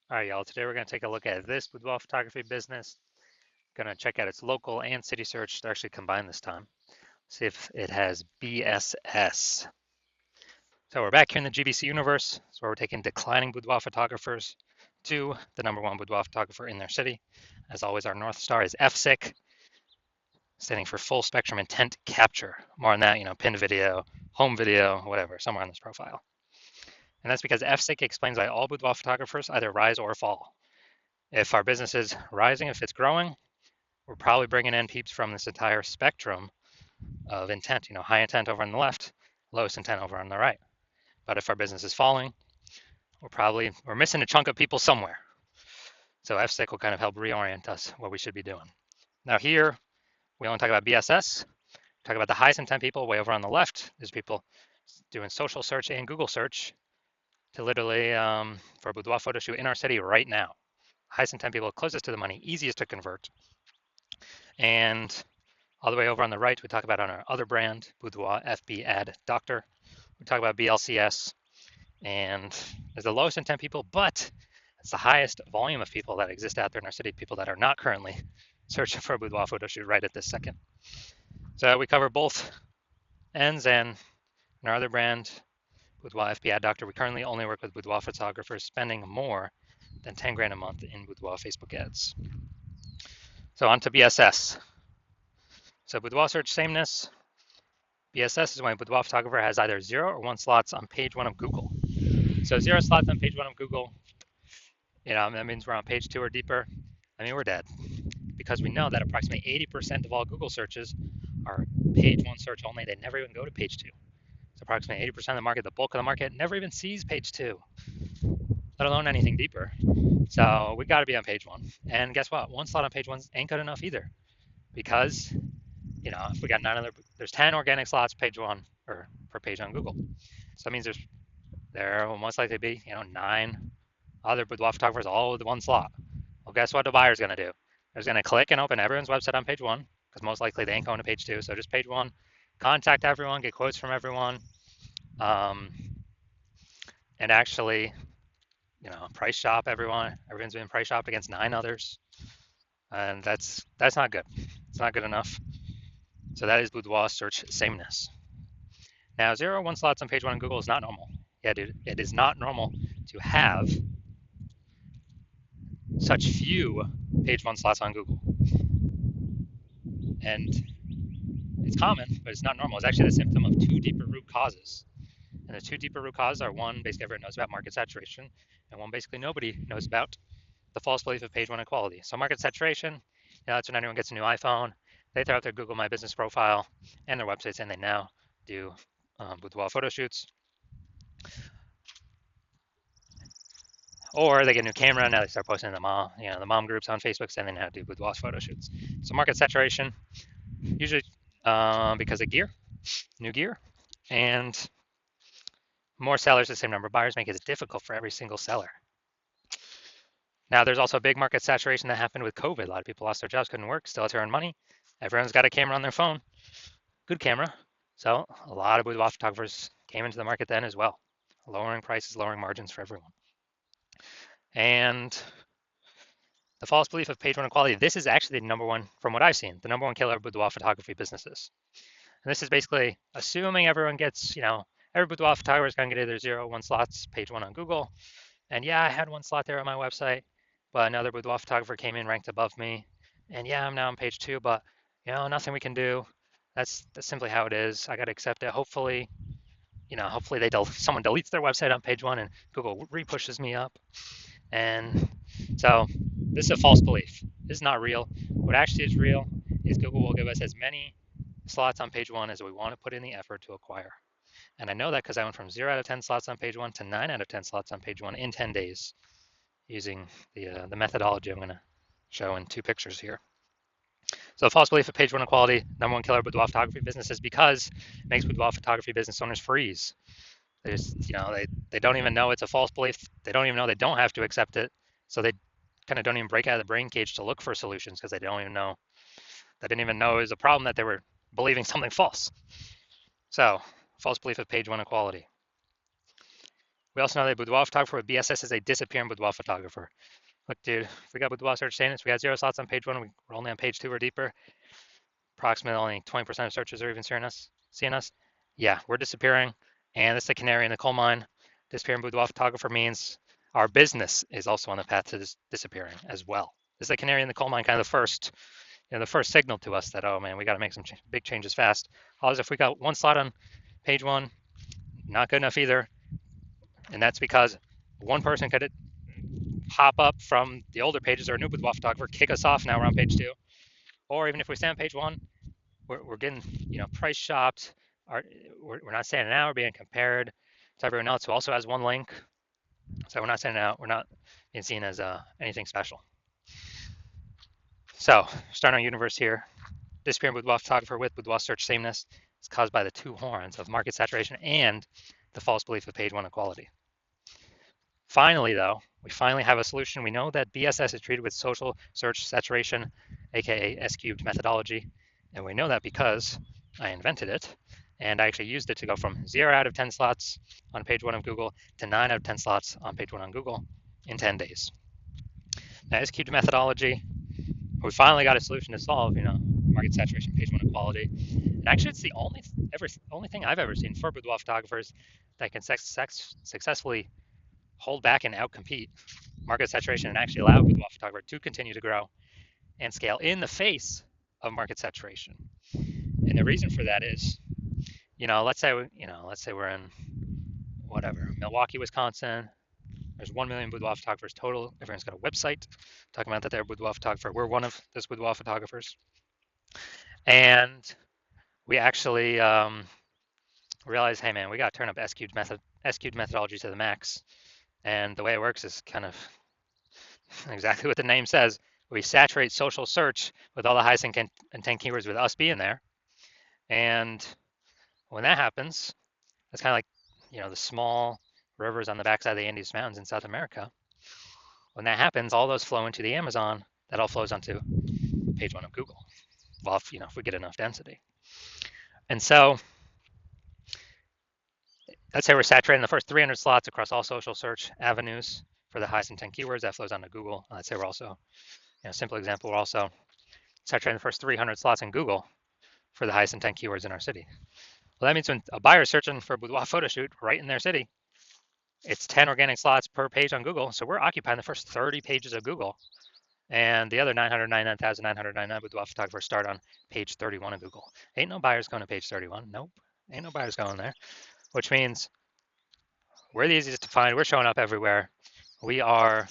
All right, y'all. Today we're going to take a look at this boudoir photography business. Going to check out its local and city search. They're actually combined this time. See if it has BSS. So we're back here in the GBC universe. So we're taking declining boudoir photographers to the #1 boudoir photographer in their city. As always, our North Star is FSIC, standing for full spectrum intent capture. More on that, pinned video, home video, whatever, somewhere on this profile. And that's because FSIC explains why all boudoir photographers either rise or fall. If our business is rising, if it's growing, we're probably bringing in peeps from this entire spectrum of intent, high intent over on the left, lowest intent over on the right. But if our business is falling, we're missing a chunk of people somewhere. So FSIC will kind of help reorient us what we should be doing. Now here, we only talk about BSS, talk about the highest intent people way over on the left. There's people doing social search and Google search to literally for a boudoir photo shoot in our city right now. Highest intent people closest to the money, easiest to convert. And all the way over on the right, we talk about on our other brand, Boudoir FB Ad Doctor. We talk about BLCS, and there's the lowest intent people, but it's the highest volume of people that exist out there in our city, people that are not currently searching for a boudoir photo shoot right at this second. So we cover both ends, and in our other brand, Boudoir FB Ad Doctor, we currently only work with boudoir photographers spending more than 10 grand a month in boudoir Facebook ads. So on to BSS. So boudoir search sameness. BSS is when a boudoir photographer has either 0 or 1 slots on page 1 of Google. So 0 slots on page 1 of Google, that means we're on page 2 or deeper. We're dead, because we know that approximately 80% of all Google searches are page 1 search only. They never even go to page 2. So approximately 80% of the market, the bulk of the market, never even sees page 2, let alone anything deeper. So we got to be on page 1. And guess what? 1 slot on page 1 ain't good enough either, because if we got there's 10 organic slots page 1 or per page on Google. So that means there will most likely be 9 other boudoir photographers all with 1 slot. Well, guess what the buyer's going to do? They're going to click and open everyone's website on page 1, because most likely they ain't going to page 2. So just page 1, contact everyone, get quotes from everyone, and actually, price shop everyone. Everyone's being price shopped against 9 others, and that's not good. It's not good enough. So that is boudoir search sameness. Now, 0 or 1 slots on page 1 on Google is not normal. Yeah, dude, it is not normal to have such few page 1 slots on Google. And it's common, but it's not normal. It's actually the symptom of 2 deeper root causes. And the 2 deeper root causes are, one, basically everyone knows about market saturation, and one, basically nobody knows about the false belief of page 1 equality. So market saturation, that's when anyone gets a new iPhone, they throw out their Google My Business profile and their websites, and they now do boudoir photo shoots. Or they get a new camera, now they start posting the mom groups on Facebook, saying they now do boudoir photo shoots. So market saturation, usually because of new gear, and more sellers, the same number of buyers, make it difficult for every single seller. Now, there's also a big market saturation that happened with COVID. A lot of people lost their jobs, couldn't work, still had to earn money. Everyone's got a camera on their phone, good camera. So a lot of boudoir photographers came into the market then as well, lowering prices, lowering margins for everyone. And the false belief of page 1 equality, this is actually the #1, from what I've seen, the #1 killer of boudoir photography businesses. And this is basically assuming everyone gets, every boudoir photographer is going to get either 0 or 1 slots, page 1 on Google. And yeah, I had 1 slot there on my website, but another boudoir photographer came in ranked above me. And yeah, I'm now on page 2, but nothing we can do. That's simply how it is. I got to accept it. Hopefully, someone deletes their website on page 1 and Google repushes me up. And so this is a false belief. This is not real. What actually is real is Google will give us as many slots on page 1 as we want to put in the effort to acquire. And I know that because I went from 0 out of 10 slots on page 1 to 9 out of 10 slots on page 1 in 10 days using the methodology I'm going to show in 2 pictures here. So false belief of page 1 equality, #1 killer of boudoir photography business, is because it makes boudoir photography business owners freeze. They just, they don't even know it's a false belief. They don't even know they don't have to accept it. So they kind of don't even break out of the brain cage to look for solutions, because they didn't even know it was a problem that they were believing something false. So false belief of page 1 equality. We also know that Boudoir photographer with BSS is a disappearing Boudoir photographer. Look, dude, if we got Boudoir search statements, we got 0 slots on page 1, we're only on page 2 or deeper. Approximately only 20% of searches are even seeing us. Yeah, we're disappearing, and it's the canary in the coal mine. Disappearing Boudoir photographer means our business is also on the path to disappearing as well. This is the canary in the coal mine, kind of the first signal to us that, oh man, we got to make some big changes fast. Otherwise, if we got 1 slot on page 1, not good enough either, and that's because one person could hop up from the older pages or a new Boudoir photographer, kick us off. Now we're on page 2, or even if we stay on page 1, we're getting price shopped. We're not standing out. We're being compared to everyone else who also has one link. So we're not standing out. We're not being seen as anything special. So starting our universe here. Disappearing Boudoir photographer with Boudoir search sameness is caused by the 2 horns of market saturation and the false belief of page 1 equality. Finally, though, we finally have a solution. We know that BSS is treated with social search saturation, aka S-cubed methodology, and we know that because I invented it, and I actually used it to go from 0 out of 10 slots on page 1 of Google to 9 out of 10 slots on page 1 on Google in 10 days. Now, S-cubed methodology, we finally got a solution to solve, market saturation, page 1 equality. And actually, it's the only thing I've ever seen for boudoir photographers that can successfully hold back and outcompete market saturation and actually allow boudoir photographer to continue to grow and scale in the face of market saturation. And the reason for that is, let's say we're in Milwaukee, Wisconsin. There's 1 million boudoir photographers total. Everyone's got a website talking about that they're a boudoir photographer. We're one of those boudoir photographers. And we actually realized, hey man, we got to turn up S-cubed methodology to the max. And the way it works is kind of exactly what the name says. We saturate social search with all the highest intent keywords with us being there. And when that happens, it's kind of like, the small rivers on the backside of the Andes Mountains in South America. When that happens, all those flow into the Amazon. That all flows onto page 1 of Google. Well, if we get enough density. And so let's say we're saturating the first 300 slots across all social search avenues for the highest intent keywords. That flows onto Google. Let's say we're also, simple example, we're also saturating the first 300 slots in Google for the highest intent keywords in our city. Well, that means when a buyer is searching for a boudoir photo shoot right in their city, it's 10 organic slots per page on Google. So we're occupying the first 30 pages of Google. And the other 999,999 boudoir photographers start on page 31 of Google. Ain't no buyers going to page 31. Nope. Ain't no buyers going there. Which means we're the easiest to find. We're showing up everywhere. We are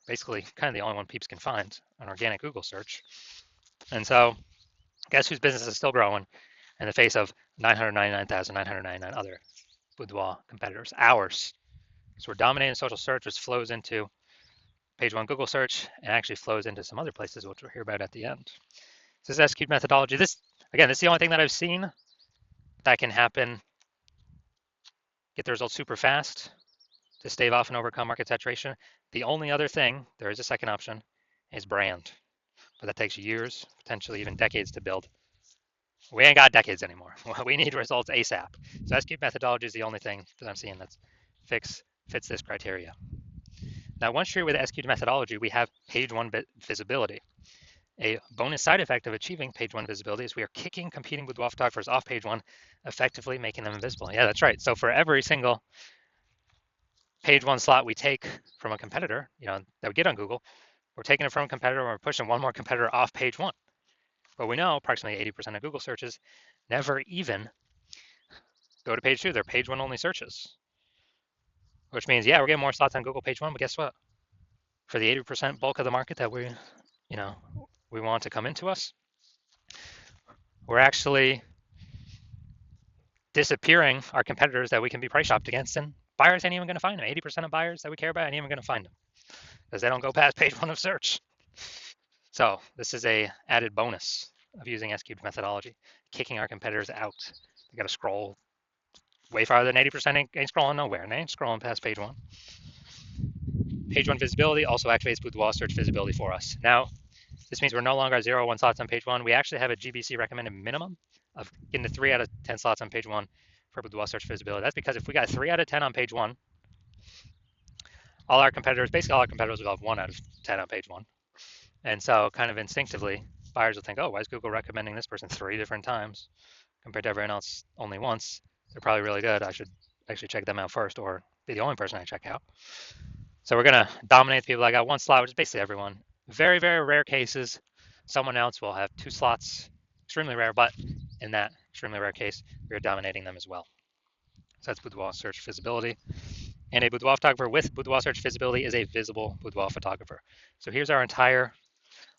basically kind of the only one peeps can find an organic Google search. And so guess whose business is still growing in the face of 999,999 other boudoir competitors? Ours. So we're dominating social search, which flows into page 1 Google search and actually flows into some other places, which we'll hear about at the end. So this S-cubed methodology, this is the only thing that I've seen that can happen, get the results super fast to stave off and overcome market saturation. The only other thing, there is a second option, is brand. But that takes years, potentially even decades to build. We ain't got decades anymore. We need results ASAP. So S-cubed methodology is the only thing that I'm seeing that fits this criteria. Now, once you're with S-cubed methodology, we have page 1 visibility. A bonus side effect of achieving page 1 visibility is we are kicking competing boudoir photographers off page 1, effectively making them invisible. Yeah, that's right. So for every single page 1 slot we take from a competitor, that we get on Google, we're taking it from a competitor and we're pushing one more competitor off page 1. But we know approximately 80% of Google searches never even go to page 2. They're page 1 only searches. Which means, yeah, we're getting more slots on Google page 1, but guess what? For the 80% bulk of the market that we want to come into us, we're actually disappearing our competitors that we can be price shopped against, and buyers ain't even going to find them. 80% of buyers that we care about ain't even going to find them because they don't go past page 1 of search. So this is a added bonus of using S-cubed methodology, kicking our competitors out. They got to scroll way farther than 80% ain't scrolling nowhere, and they ain't scrolling past page 1. Page 1 visibility also activates boudoir search visibility for us. Now, this means we're no longer at 0 or 1 slots on page 1. We actually have a GBC recommended minimum of getting to 3 out of 10 slots on page 1 for boudoir search visibility. That's because if we got 3 out of 10 on page 1, all our competitors, basically all our competitors will have 1 out of 10 on page 1. And so kind of instinctively, buyers will think, oh, why is Google recommending this person 3 different times compared to everyone else only once? They're probably really good. I should actually check them out first, or be the only person I check out. So we're going to dominate the people that got 1 slot, which is basically everyone. Very, very rare cases, someone else will have 2 slots. Extremely rare, but in that extremely rare case, we are dominating them as well. So that's boudoir search visibility. And a boudoir photographer with boudoir search visibility is a visible boudoir photographer. So here's our entire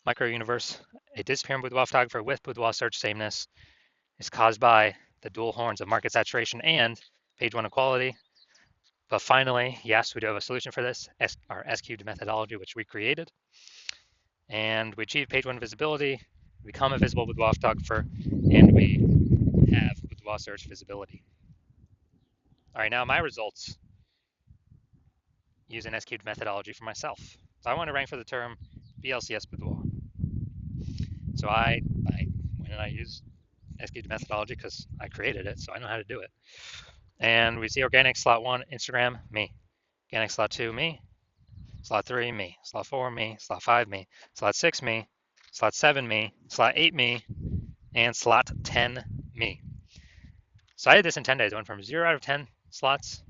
micro universe. A disappearing boudoir photographer with boudoir search sameness is caused by the dual horns of market saturation and page 1 equality. But finally, yes, we do have a solution for this, our S-cubed methodology, which we created. And we achieve page 1 visibility, become a visible boudoir photographer, and we have boudoir search visibility. All right, now my results use an S-cubed methodology for myself. So I want to rank for the term BLCS boudoir. So when I use S-cubed methodology because I created it, so I know how to do it. And we see organic slot 1, Instagram, me. Organic slot 2, me. Slot 3, me. Slot 4, me. Slot 5, me. Slot 6, me. Slot 7, me. Slot 8, me. And slot 10, me. So I did this in 10 days. I went from 0 out of 10 slots,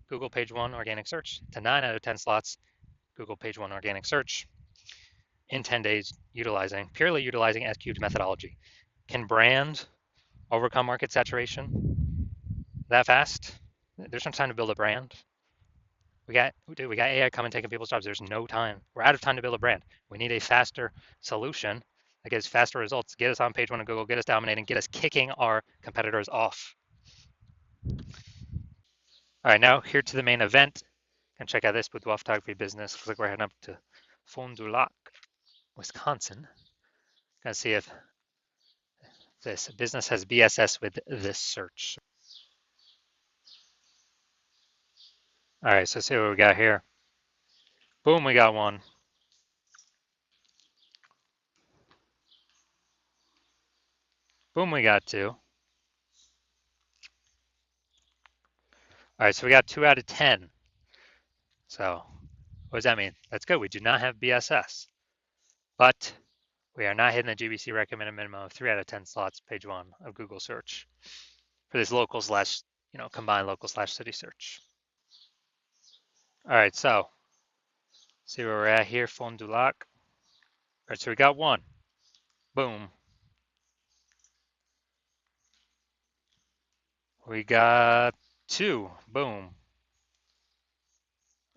Google page 1 organic search, to 9 out of 10 slots, Google page 1 organic search in 10 days, purely utilizing S-cubed methodology. Can brand overcome market saturation that fast? There's no time to build a brand. We got AI coming taking people's jobs. There's no time. We're out of time to build a brand. We need a faster solution that gives faster results, get us on page 1 of Google, get us dominating, get us kicking our competitors off. All right, now here to the main event. And check out this boudoir photography business. Looks like we're heading up to Fond du Lac, Wisconsin. Gonna see if this business has BSS with this search. All right, so let's see what we got here. Boom, we got 1. Boom, we got 2. All right, so we got 2 out of 10. So what does that mean? That's good. We do not have BSS, but we are not hitting the GBC recommended minimum of 3 out of 10 slots, page 1 of Google search for this local slash, combined local slash city search. All right, so see where we're at here, Fond du Lac. All right, so we got 1. Boom. We got 2. Boom.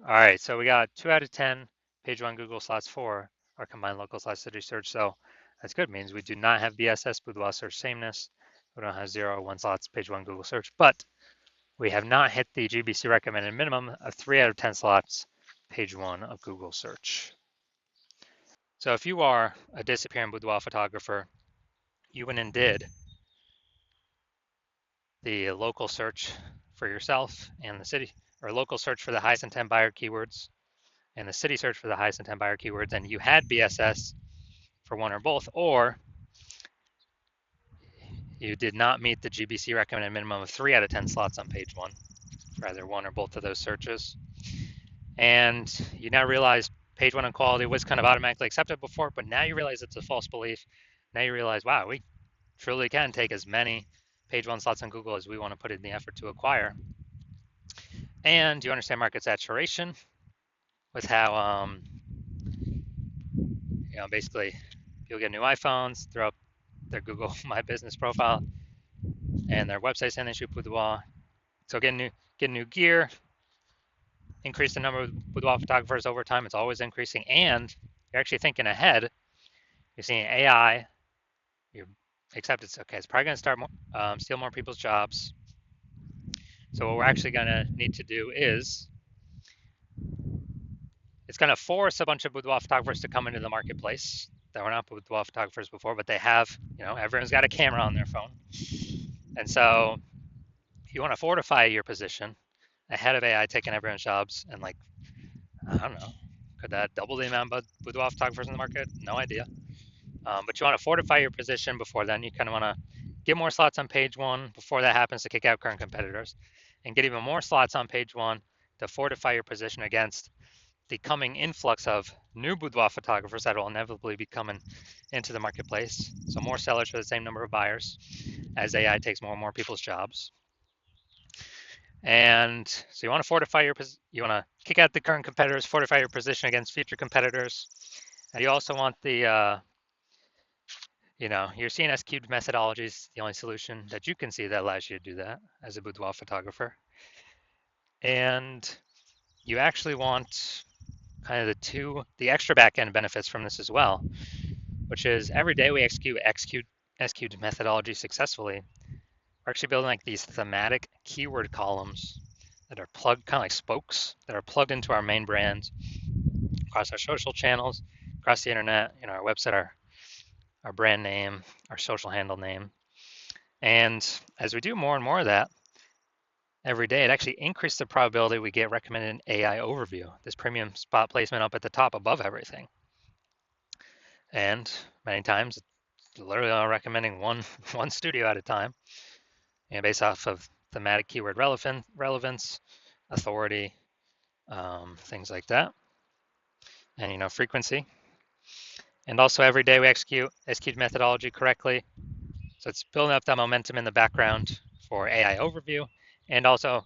All right, so we got 2 out of 10, page 1 Google slots 4, our combined local slash city search. So that's good. It means we do not have BSS, boudoir search sameness. We don't have 0 or 1 slots, page 1 Google search, but we have not hit the GBC recommended minimum of 3 out of 10 slots, page 1 of Google search. So if you are a disappearing boudoir photographer, you went and did the local search for yourself and the city, or local search for the highest intent buyer keywords and the city search for the highest intent buyer keywords, and you had BSS for 1 or both, or you did not meet the GBC recommended minimum of 3 out of 10 slots on page 1 for either 1 or both of those searches. And you now realize page 1 equality was kind of automatically accepted before, but now you realize it's a false belief. Now you realize, wow, we truly can take as many page 1 slots on Google as we want to put in the effort to acquire. And you understand market saturation with how, basically people get new iPhones, throw up their Google My Business profile and their website saying they shoot boudoir. So get new gear, increase the number of boudoir photographers over time. It's always increasing, and you're actually thinking ahead. You're seeing AI. It's probably going to start steal more people's jobs. So what we're actually going to need to do is it's going to force a bunch of boudoir photographers to come into the marketplace that were not boudoir photographers before, but they have, everyone's got a camera on their phone. And so you want to fortify your position ahead of AI taking everyone's jobs, and I don't know, could that double the amount of boudoir photographers in the market? No idea. But you want to fortify your position before then. You kind of want to get more slots on page one before that happens to kick out current competitors, and get even more slots on page one to fortify your position against the coming influx of new boudoir photographers that will inevitably be coming into the marketplace. So more sellers for the same number of buyers as AI takes more and more people's jobs. And so you want to fortify you want to kick out the current competitors, fortify your position against future competitors. And you also want the, your CNS cubed methodology is the only solution that you can see that allows you to do that as a boudoir photographer. And you actually want kind of the extra back-end benefits from this as well, which is every day we execute S-cubed methodology successfully. We're actually building like these thematic keyword columns that are plugged, kind of like spokes, that are plugged into our main brand across our social channels, across the internet, our website, our brand name, our social handle name. And as we do more and more of that every day, it actually increases the probability we get recommended AI overview, this premium spot placement up at the top above everything. And many times, it's literally recommending one studio at a time, based off of thematic keyword relevance, authority, things like that, and frequency. And also every day we execute S-cubed methodology correctly. So it's building up that momentum in the background for AI overview and also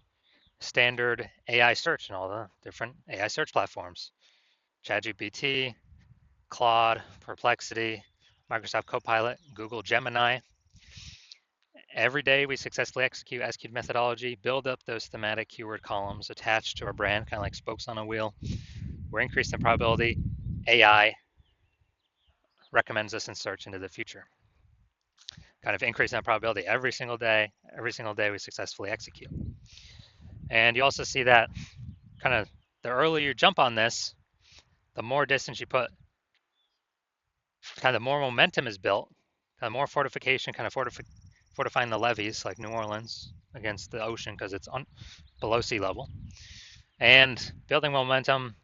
standard AI search and all the different AI search platforms. ChatGPT, Claude, Perplexity, Microsoft Copilot, Google Gemini. Every day we successfully execute S-cubed methodology, build up those thematic keyword columns attached to our brand, kind of like spokes on a wheel. We're increasing the probability AI recommends us in search into the future. Kind of increasing that probability every single day we successfully execute. And you also see that kind of the earlier you jump on this, the more distance you put, kind of the more momentum is built, kind of more fortification, kind of fortifying the levees like New Orleans against the ocean because it's below sea level, and building momentum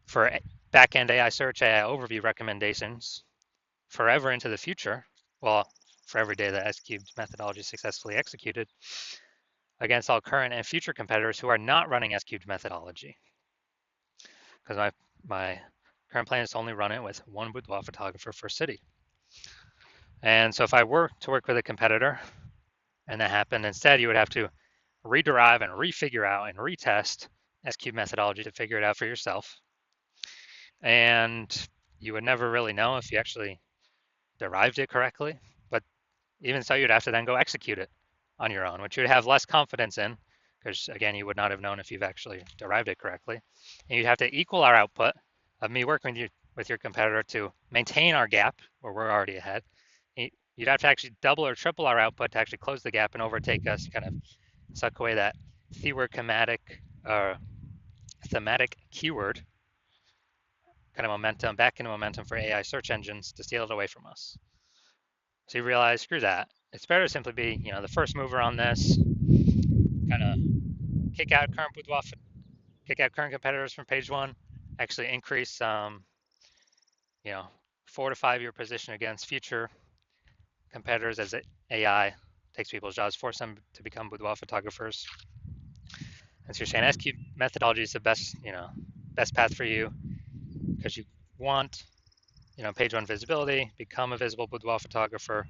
for back-end AI search, AI overview recommendations forever into the future. Well, for every day that S-cubed methodology is successfully executed against all current and future competitors who are not running S-cubed methodology. Because my current plan is to only run it with one boudoir photographer per city. And so if I were to work with a competitor and that happened, instead you would have to rederive and refigure out and retest S-cubed methodology to figure it out for yourself. And you would never really know if you actually derived it correctly. But even so, you'd have to then go execute it on your own, which you'd have less confidence in, because again, you would not have known if you've actually derived it correctly. And you'd have to equal our output of me working with your competitor to maintain our gap where we're already ahead. You'd have to actually double or triple our output to actually close the gap and overtake us, kind of suck away that thematic keyword kind of momentum, back into momentum for AI search engines to steal it away from us. So you realize, screw that. It's better to simply be, the first mover on this, kind of kick out current competitors from page one, actually increase, fortify your position against future competitors as AI takes people's jobs, force them to become boudoir photographers. And so you're saying S-cubed methodology is the best path for you because you want, page one visibility, become a visible boudoir photographer,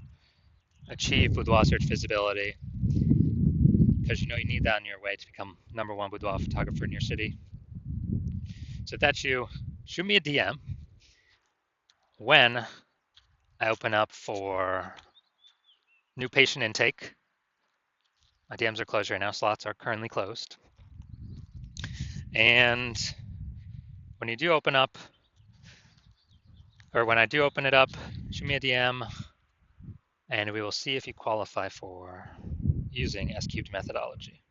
achieve boudoir search visibility, because you need that on your way to become number one boudoir photographer in your city. So if that's you, shoot me a DM when I open up for new patient intake. My DMs are closed right now, slots are currently closed. And when you do open up, or when I do open it up, shoot me a DM and we will see if you qualify for using S-cubed methodology.